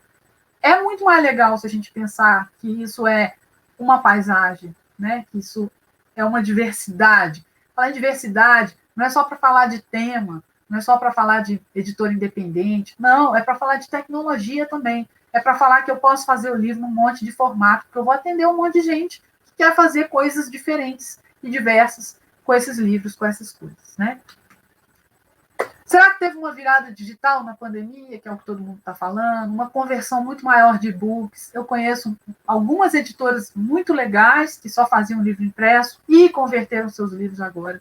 É muito mais legal se a gente pensar que isso é uma paisagem, né? Que isso é uma diversidade. Falar em diversidade não é só para falar de tema, não é só para falar de editor independente, não, é para falar de tecnologia também. É para falar que eu posso fazer o livro num monte de formato, porque eu vou atender um monte de gente que quer fazer coisas diferentes e diversas com esses livros, com essas coisas, né? Será que teve uma virada digital na pandemia, que é o que todo mundo está falando, uma conversão muito maior de e-books? Eu conheço algumas editoras muito legais que só faziam livro impresso e converteram seus livros agora,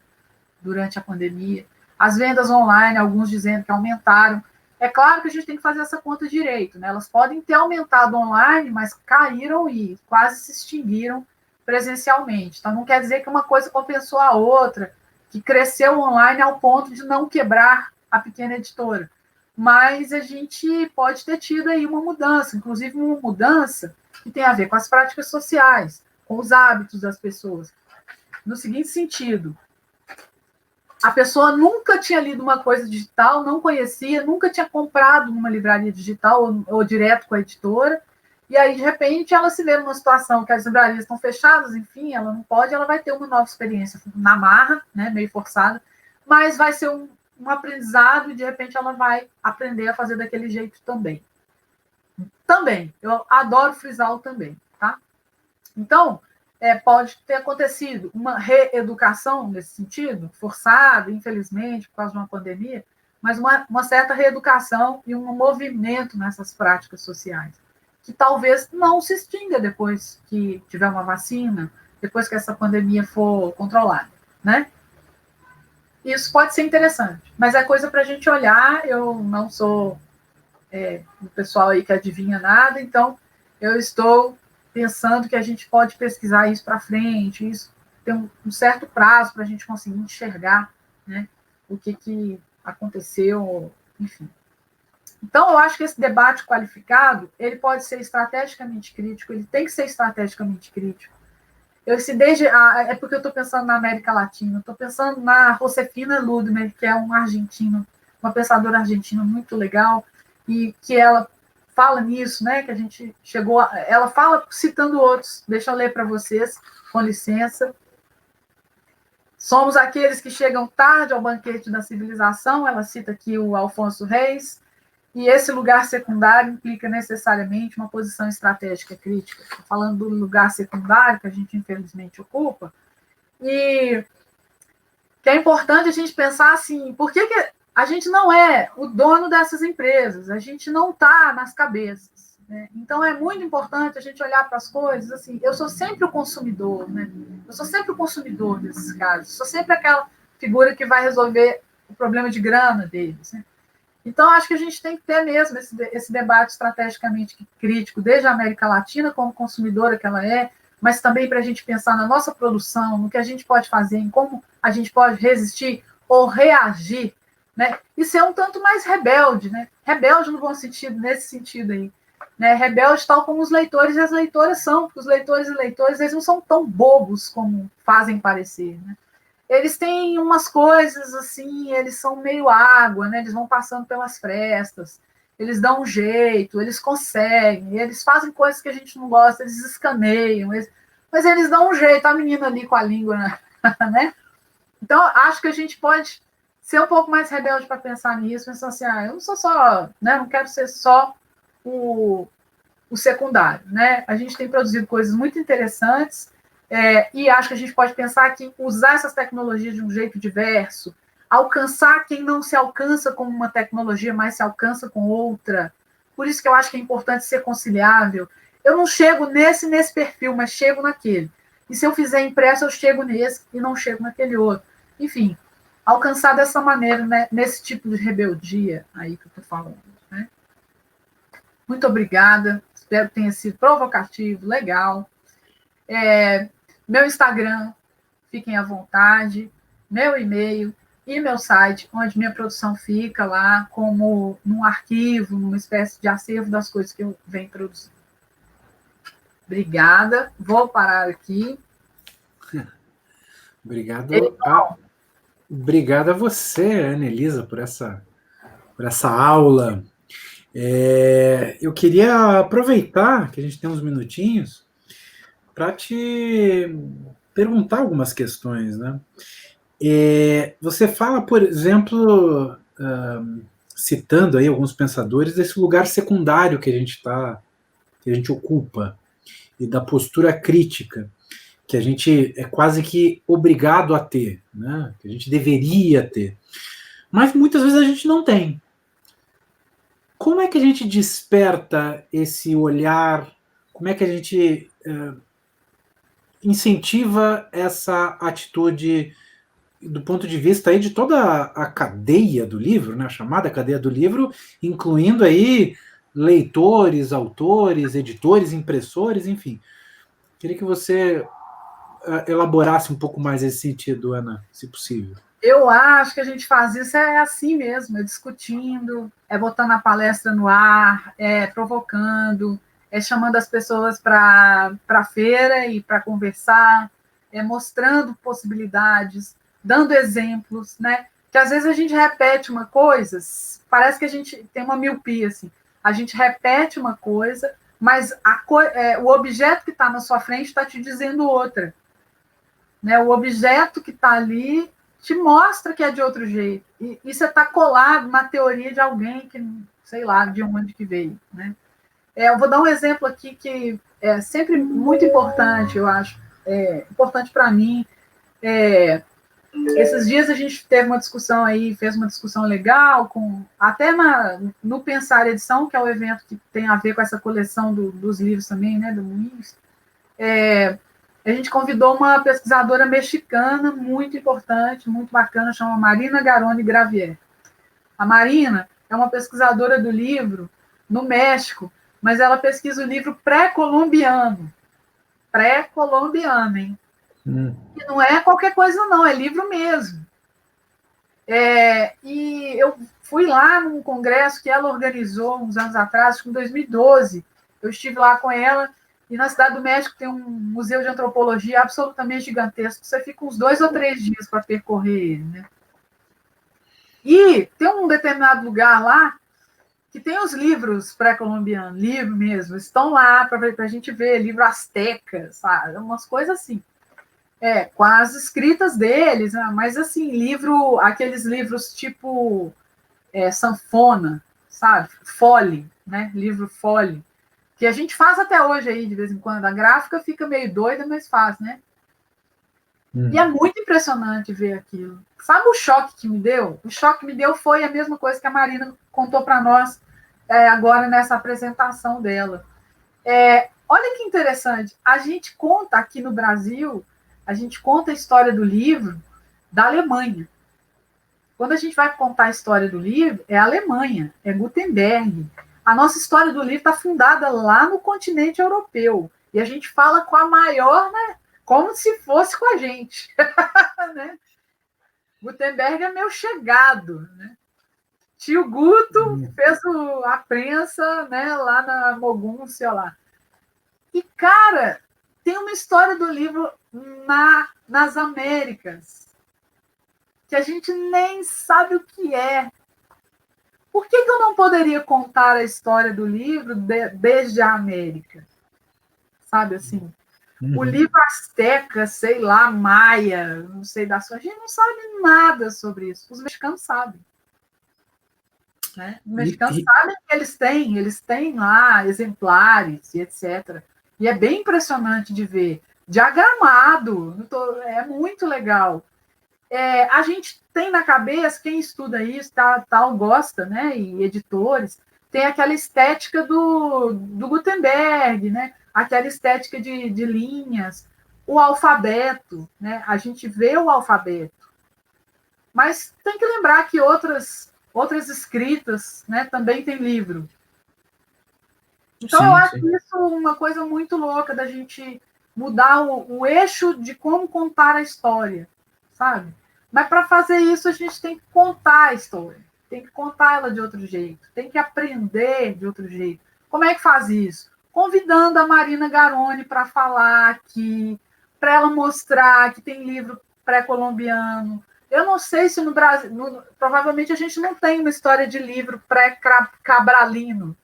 durante a pandemia. As vendas online, alguns dizendo que aumentaram. É claro que a gente tem que fazer essa conta direito, né? Elas podem ter aumentado online, mas caíram e quase se extinguiram presencialmente. Então, não quer dizer que uma coisa compensou a outra, que cresceu online ao ponto de não quebrar a pequena editora. Mas a gente pode ter tido aí uma mudança, inclusive uma mudança que tem a ver com as práticas sociais, com os hábitos das pessoas. No seguinte sentido, a pessoa nunca tinha lido uma coisa digital, não conhecia, nunca tinha comprado numa livraria digital ou direto com a editora, e aí, de repente, ela se vê numa situação que as livrarias estão fechadas, enfim, ela não pode, ela vai ter uma nova experiência na marra, né, meio forçada, mas vai ser um aprendizado e, de repente, ela vai aprender a fazer daquele jeito também. Também, eu adoro frisar o também, tá? Então, pode ter acontecido uma reeducação nesse sentido, forçada, infelizmente, por causa de uma pandemia, mas uma certa reeducação e um movimento nessas práticas sociais, que talvez não se extinga depois que tiver uma vacina, depois que essa pandemia for controlada, né? Isso pode ser interessante, mas é coisa para a gente olhar. Eu não sou o pessoal aí que adivinha nada, então eu estou pensando que a gente pode pesquisar isso para frente, isso tem um certo prazo para a gente conseguir enxergar, né, o que aconteceu, enfim. Então, eu acho que esse debate qualificado, ele pode ser estrategicamente crítico, ele tem que ser estrategicamente crítico. É porque eu estou pensando na América Latina, estou pensando na Josefina Ludmer, que é uma pensadora argentina muito legal, e que ela fala nisso, né? Que a gente ela fala citando outros. Deixa eu ler para vocês, com licença. Somos aqueles que chegam tarde ao banquete da civilização, ela cita aqui o Alfonso Reis, e esse lugar secundário implica necessariamente uma posição estratégica crítica. Estou falando do lugar secundário que a gente infelizmente ocupa, e que é importante a gente pensar assim, por que a gente não é o dono dessas empresas? A gente não está nas cabeças, né? Então é muito importante a gente olhar para as coisas assim. Eu sou sempre o consumidor, né? Eu sou sempre o consumidor desses casos. Sou sempre aquela figura que vai resolver o problema de grana deles, né? Então, acho que a gente tem que ter mesmo esse debate estrategicamente crítico, desde a América Latina, como consumidora que ela é, mas também para a gente pensar na nossa produção, no que a gente pode fazer, em como a gente pode resistir ou reagir, né? E ser um tanto mais rebelde, né? Rebelde no bom sentido, nesse sentido aí. Né? Rebelde tal como os leitores e as leitoras são, porque os leitores e leitoras eles não são tão bobos como fazem parecer, né? Eles têm umas coisas assim, eles são meio água, né? Eles vão passando pelas frestas, eles dão um jeito, eles conseguem, eles fazem coisas que a gente não gosta, eles escaneiam, mas eles dão um jeito, a menina ali com a língua, né? Então, acho que a gente pode ser um pouco mais rebelde para pensar nisso, pensar assim, eu não sou só, né? Não quero ser só o secundário, né? A gente tem produzido coisas muito interessantes, e acho que a gente pode pensar que usar essas tecnologias de um jeito diverso, alcançar quem não se alcança com uma tecnologia, mas se alcança com outra. Por isso que eu acho que é importante ser conciliável. Eu não chego nesse perfil, mas chego naquele. E se eu fizer impresso, eu chego nesse e não chego naquele outro. Enfim, alcançar dessa maneira, né, nesse tipo de rebeldia aí que eu estou falando. Né? Muito obrigada. Espero que tenha sido provocativo, legal. Meu Instagram, fiquem à vontade, meu e-mail e meu site, onde minha produção fica lá como num arquivo, numa espécie de acervo das coisas que eu venho produzindo. Obrigada, vou parar aqui. Obrigado a você, Anelisa, por essa aula. Eu queria aproveitar que a gente tem uns minutinhos para te perguntar algumas questões, né? Você fala, por exemplo, citando aí alguns pensadores, desse lugar secundário que a gente ocupa e da postura crítica que a gente é quase que obrigado a ter, né? Que a gente deveria ter, mas muitas vezes a gente não tem. Como é que a gente desperta esse olhar? Como é que a gente incentiva essa atitude do ponto de vista aí de toda a cadeia do livro, né, a chamada cadeia do livro, incluindo aí leitores, autores, editores, impressores, enfim. Queria que você elaborasse um pouco mais esse sentido, Ana, se possível. Eu acho que a gente faz isso assim mesmo, discutindo, botando a palestra no ar, provocando, chamando as pessoas para a feira e para conversar, mostrando possibilidades, dando exemplos, né? Que às vezes a gente repete uma coisa, parece que a gente tem uma miopia, assim. A gente repete uma coisa, mas o objeto que está na sua frente está te dizendo outra. Né? O objeto que está ali te mostra que é de outro jeito. E você está colado na teoria de alguém que, sei lá, de onde que veio. Né? Eu vou dar um exemplo aqui que é sempre muito importante, eu acho. Importante para mim. Esses dias a gente teve uma discussão aí, fez uma discussão legal, até no Pensar Edição, que é o evento que tem a ver com essa coleção dos livros também, né, do Moinhos. A gente convidou uma pesquisadora mexicana muito importante, muito bacana, chama Marina Garoni Gravier. A Marina é uma pesquisadora do livro no México, mas ela pesquisa o livro pré-colombiano. Pré-colombiano, hein? Que não é qualquer coisa, não, é livro mesmo. E eu fui lá num congresso que ela organizou uns anos atrás, em 2012. Eu estive lá com ela, e na Cidade do México tem um museu de antropologia absolutamente gigantesco. Você fica uns 2 ou 3 dias para percorrer ele, né? E tem um determinado lugar lá que tem os livros pré-colombianos, livro mesmo, estão lá para a gente ver, livro asteca, sabe? Umas coisas assim. Com as escritas deles, né? Mas assim, aqueles livros tipo sanfona, sabe? Fole, né? Livro fole, que a gente faz até hoje aí, de vez em quando. A gráfica fica meio doida, mas faz, né? E é muito impressionante ver aquilo. Sabe o choque que me deu? O choque que me deu foi a mesma coisa que a Marina contou para nós agora nessa apresentação dela. Olha que interessante. A gente conta aqui no Brasil, a gente conta a história do livro da Alemanha. Quando a gente vai contar a história do livro, é a Alemanha, é Gutenberg. A nossa história do livro está fundada lá no continente europeu. E a gente fala com a maior, né, como se fosse com a gente. Né? Gutenberg é meu chegado. Né? Tio Guto fez a prensa, né, lá na Mogúncia. Lá. E, cara, tem uma história do livro nas Américas que a gente nem sabe o que é. Por que eu não poderia contar a história do livro desde a América? Sabe assim? O livro asteca, sei lá, maia, não sei da sua. A gente não sabe nada sobre isso. Os mexicanos sabem. Né? Os mexicanos sabem que eles têm lá exemplares e etc. E é bem impressionante de ver. Diagramado, é muito legal. A gente tem na cabeça, quem estuda isso, tal gosta, né? E editores, tem aquela estética do Gutenberg, né? Aquela estética de linhas, o alfabeto, né? A gente vê o alfabeto. Mas tem que lembrar que outras escritas, né, também tem livro. Então, eu acho isso uma coisa muito louca da gente mudar o eixo de como contar a história, sabe? Mas para fazer isso, a gente tem que contar a história, tem que contar ela de outro jeito, tem que aprender de outro jeito. Como é que faz isso? Convidando a Marina Garone para falar aqui, para ela mostrar que tem livro pré-colombiano. Eu não sei se no Brasil, provavelmente a gente não tem uma história de livro pré-cabralino,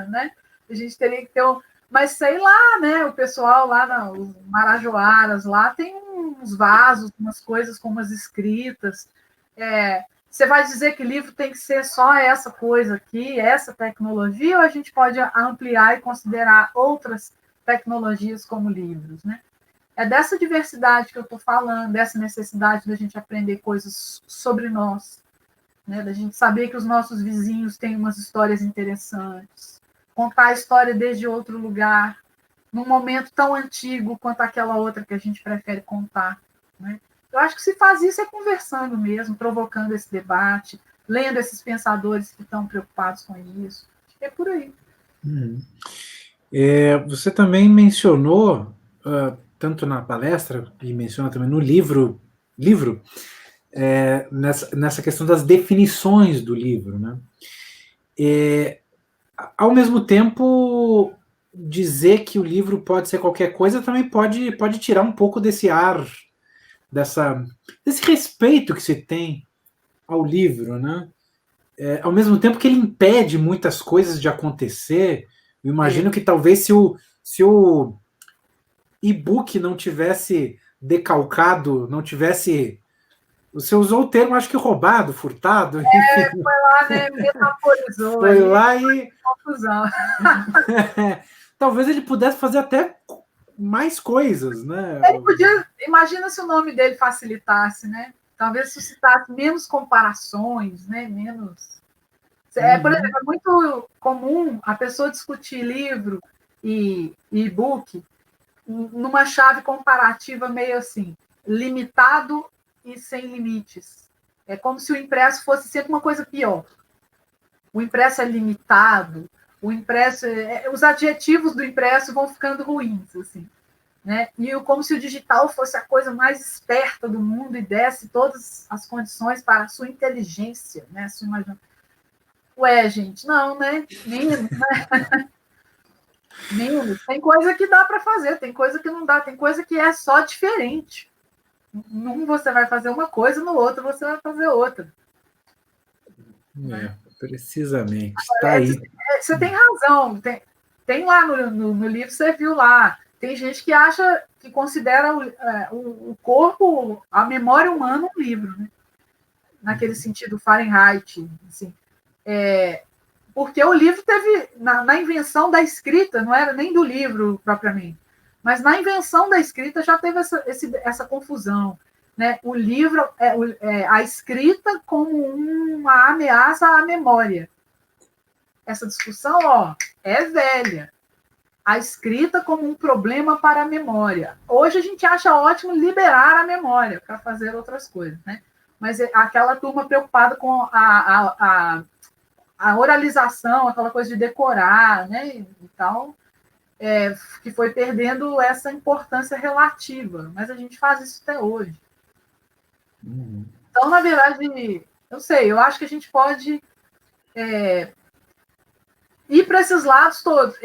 né? A gente teria que ter mas sei lá, né? O pessoal lá, os marajoaras lá, tem uns vasos, umas coisas com umas escritas. Você vai dizer que livro tem que ser só essa coisa aqui, essa tecnologia, ou a gente pode ampliar e considerar outras tecnologias como livros, né? É dessa diversidade que eu estou falando, dessa necessidade da gente aprender coisas sobre nós, né? Da gente saber que os nossos vizinhos têm umas histórias interessantes, contar a história desde outro lugar, num momento tão antigo quanto aquela outra que a gente prefere contar. Né? Eu acho que se faz isso é conversando mesmo, provocando esse debate, lendo esses pensadores que estão preocupados com isso. É por aí. Você também mencionou, tanto na palestra, e menciona também no livro nessa questão das definições do livro. Né? Ao mesmo tempo, dizer que o livro pode ser qualquer coisa também pode tirar um pouco desse ar, desse respeito que se tem ao livro, né? Ao mesmo tempo que ele impede muitas coisas de acontecer. Eu imagino que talvez se o e-book não tivesse decalcado, não tivesse... Você usou o termo, acho que roubado, furtado. Enfim. Foi lá, né? Metaforizou. Foi lá e... confusão. Talvez ele pudesse fazer até mais coisas, né? Ele podia... Imagina se o nome dele facilitasse, né? Talvez suscitasse menos comparações, né? Menos... Por exemplo, é muito comum a pessoa discutir livro e e-book numa chave comparativa meio assim, limitado e sem limites. É como se o impresso fosse sempre uma coisa pior. O impresso é limitado, o impresso os adjetivos do impresso vão ficando ruins, assim. né? E como se o digital fosse a coisa mais esperta do mundo e desse todas as condições para a sua inteligência, né? A sua imaginação. Ué, gente, não, né? Menos, né? Menos. Tem coisa que dá para fazer, tem coisa que não dá, tem coisa que é só diferente. Num você vai fazer uma coisa, no outro você vai fazer outra. Precisamente. Está aí. Você tem razão. Tem lá no livro, você viu lá. Tem gente que acha, que considera o corpo, a memória humana, um livro, né? Naquele sentido Fahrenheit. Assim. Porque o livro teve, na invenção da escrita, não era nem do livro propriamente, mas na invenção da escrita já teve essa confusão. Né? O livro, a escrita como uma ameaça à memória. Essa discussão é velha. A escrita como um problema para a memória. Hoje a gente acha ótimo liberar a memória para fazer outras coisas. Né? Mas aquela turma preocupada com a oralização, aquela coisa de decorar, né? E tal, que foi perdendo essa importância relativa. Mas a gente faz isso até hoje. Então, na verdade, eu sei, eu acho que a gente pode ir para esses lados todos.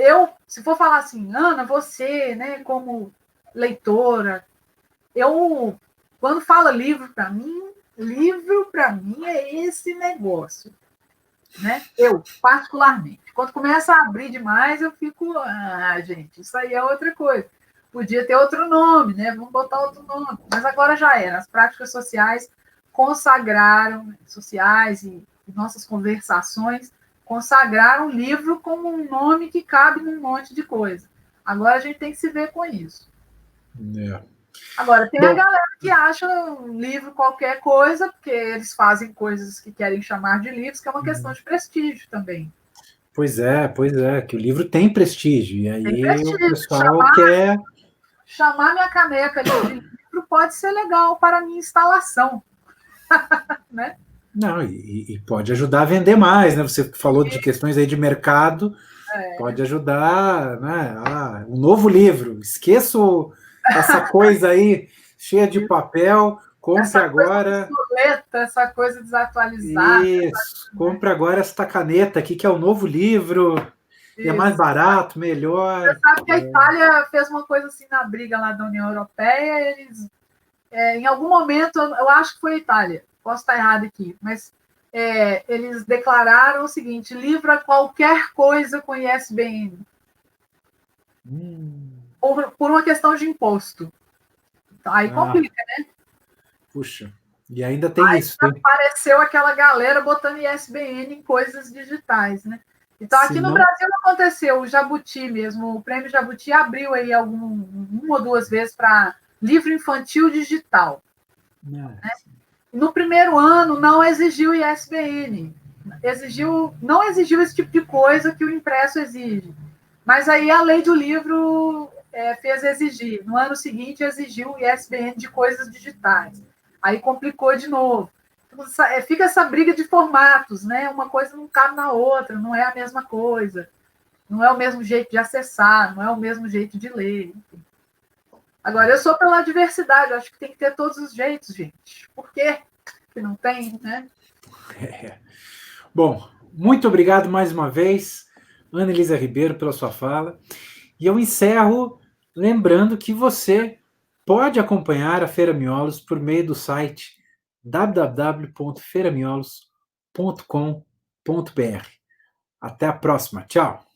Se for falar assim, Ana, você, né, como leitora, quando fala livro para mim é esse negócio. Né? Eu, particularmente. Quando começa a abrir demais, eu fico, gente, isso aí é outra coisa. Podia ter outro nome, né? Vamos botar outro nome. Mas agora já era. As práticas sociais consagraram, sociais e nossas conversações, consagraram o livro como um nome que cabe num monte de coisa. Agora a gente tem que se ver com isso. Agora, tem a galera que acha um livro qualquer coisa, porque eles fazem coisas que querem chamar de livros, que é uma questão de prestígio também. Pois é, que o livro tem prestígio, e aí o pessoal quer... Chamar minha caneca de livro pode ser legal para a minha instalação. Né? Não, e pode ajudar a vender mais, né? Você falou de questões aí de mercado, pode ajudar, né? Um novo livro, esqueço essa coisa aí cheia de papel, compre agora. Essa coisa desatualizada. Isso, compre agora esta caneta aqui, que é o novo livro, é mais barato, melhor. Você sabe que a Itália fez uma coisa assim na briga lá da União Europeia, eles, em algum momento, eu acho que foi a Itália, posso estar errado aqui, mas eles declararam o seguinte: livra qualquer coisa com ISBN. Por uma questão de imposto. Então, aí complica, né? Puxa, e ainda tem isso. Apareceu aquela galera botando ISBN em coisas digitais, né? Então, aqui no Brasil não aconteceu. O Jabuti mesmo, o Prêmio Jabuti abriu aí uma ou duas vezes para livro infantil digital. Né? No primeiro ano, não exigiu ISBN. Não exigiu esse tipo de coisa que o impresso exige. Mas aí a lei do livro fez exigir. No ano seguinte, exigiu o ISBN de coisas digitais. Aí complicou de novo. Então, fica essa briga de formatos, né? Uma coisa não cabe na outra, não é a mesma coisa. Não é o mesmo jeito de acessar, não é o mesmo jeito de ler. Enfim. Agora, eu sou pela diversidade, acho que tem que ter todos os jeitos, gente. Por quê que não tem, né? Bom, muito obrigado mais uma vez, Ana Elisa Ribeiro, pela sua fala. E eu encerro lembrando que você pode acompanhar a Feira Miolos por meio do site www.feiramiolos.com.br. Até a próxima. Tchau!